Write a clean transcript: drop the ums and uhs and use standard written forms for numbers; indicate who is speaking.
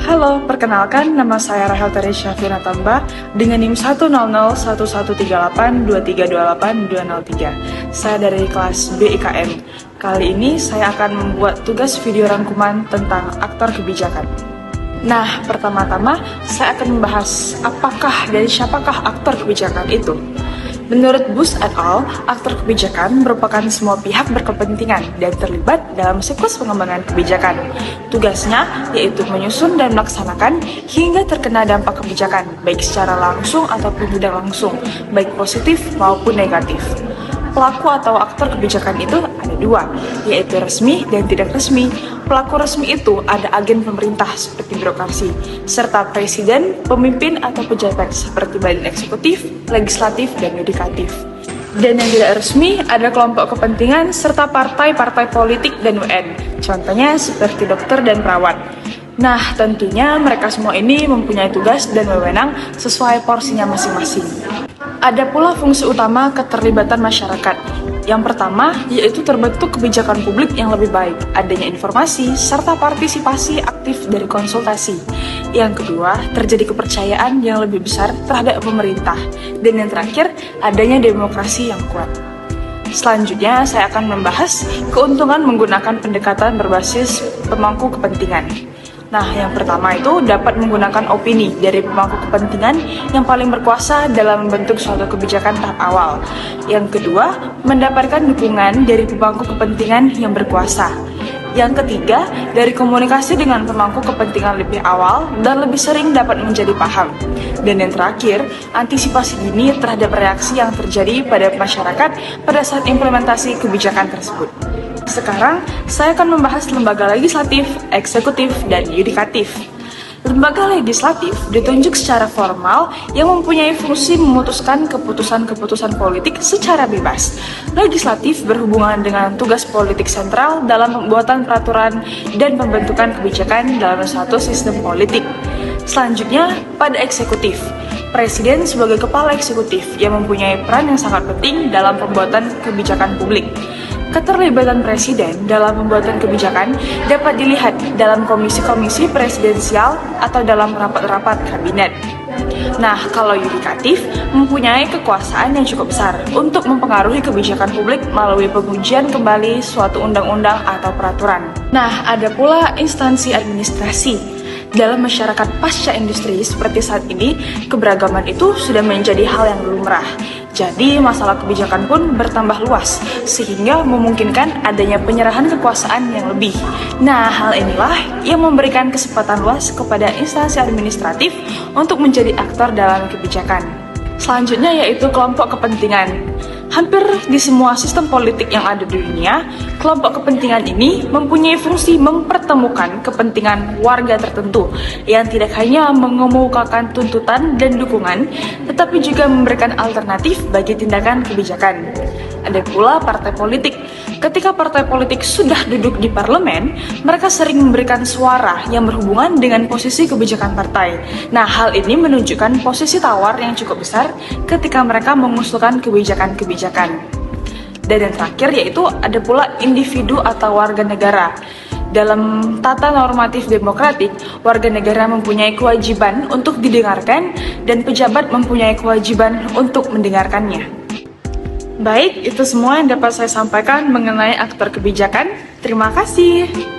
Speaker 1: Halo, perkenalkan nama saya Rahel Teresya Finatamba dengan NIM 10011382328 Saya dari kelas B IKM. Kali ini saya akan membuat tugas video rangkuman tentang aktor kebijakan. Nah, pertama-tama saya akan membahas apakah dan siapakah aktor kebijakan itu. Menurut Bush et al., aktor kebijakan merupakan semua pihak berkepentingan dan terlibat dalam siklus pengembangan kebijakan. Tugasnya yaitu menyusun dan melaksanakan hingga terkena dampak kebijakan, baik secara langsung ataupun tidak langsung, baik positif maupun negatif. Pelaku atau aktor kebijakan itu ada dua, yaitu resmi dan tidak resmi. Pelaku resmi itu ada agen pemerintah seperti birokrasi, serta presiden, pemimpin atau pejabat seperti badan eksekutif, legislatif, dan yudikatif. Dan yang tidak resmi ada kelompok kepentingan serta partai-partai politik dan UN, contohnya seperti dokter dan perawat. Nah, tentunya mereka semua ini mempunyai tugas dan wewenang sesuai porsinya masing-masing. Ada pula fungsi utama keterlibatan masyarakat. Yang pertama, yaitu terbentuk kebijakan publik yang lebih baik, adanya informasi, serta partisipasi aktif dari konsultasi. Yang kedua, terjadi kepercayaan yang lebih besar terhadap pemerintah. Dan yang terakhir, adanya demokrasi yang kuat. Selanjutnya, saya akan membahas keuntungan menggunakan pendekatan berbasis pemangku kepentingan. Nah, yang pertama itu dapat menggunakan opini dari pemangku kepentingan yang paling berkuasa dalam membentuk suatu kebijakan tahap awal. Yang kedua, mendapatkan dukungan dari pemangku kepentingan yang berkuasa. Yang ketiga, dari komunikasi dengan pemangku kepentingan lebih awal dan lebih sering dapat menjadi paham. Dan yang terakhir, antisipasi dini terhadap reaksi yang terjadi pada masyarakat pada saat implementasi kebijakan tersebut. Sekarang, saya akan membahas lembaga legislatif, eksekutif, dan yudikatif. Lembaga legislatif ditunjuk secara formal yang mempunyai fungsi memutuskan keputusan-keputusan politik secara bebas. Legislatif berhubungan dengan tugas politik sentral dalam pembuatan peraturan dan pembentukan kebijakan dalam suatu sistem politik. Selanjutnya, pada eksekutif. Presiden sebagai kepala eksekutif yang mempunyai peran yang sangat penting dalam pembuatan kebijakan publik. Keterlibatan presiden dalam pembuatan kebijakan dapat dilihat dalam komisi-komisi presidensial atau dalam rapat-rapat kabinet. Nah, kalau yudikatif mempunyai kekuasaan yang cukup besar untuk mempengaruhi kebijakan publik melalui pengujian kembali suatu undang-undang atau peraturan. Nah, ada pula instansi administrasi. Dalam masyarakat pasca industri seperti saat ini, keberagaman itu sudah menjadi hal yang lumrah. Jadi, masalah kebijakan pun bertambah luas, sehingga memungkinkan adanya penyerahan kekuasaan yang lebih. Nah, hal inilah yang memberikan kesempatan luas kepada instansi administratif untuk menjadi aktor dalam kebijakan. Selanjutnya yaitu kelompok kepentingan. Hampir di semua sistem politik yang ada di dunia, kelompok kepentingan ini mempunyai fungsi mempertemukan kepentingan warga tertentu yang tidak hanya mengemukakan tuntutan dan dukungan, tetapi juga memberikan alternatif bagi tindakan kebijakan. Ada pula partai politik. Ketika partai politik sudah duduk di parlemen, mereka sering memberikan suara yang berhubungan dengan posisi kebijakan partai. Nah, hal ini menunjukkan posisi tawar yang cukup besar ketika mereka mengusulkan kebijakan-kebijakan. Dan yang terakhir yaitu ada pula individu atau warga negara. Dalam tata normatif demokratik, warga negara mempunyai kewajiban untuk didengarkan dan pejabat mempunyai kewajiban untuk mendengarkannya. Baik, itu semua yang dapat saya sampaikan mengenai aktor kebijakan. Terima kasih.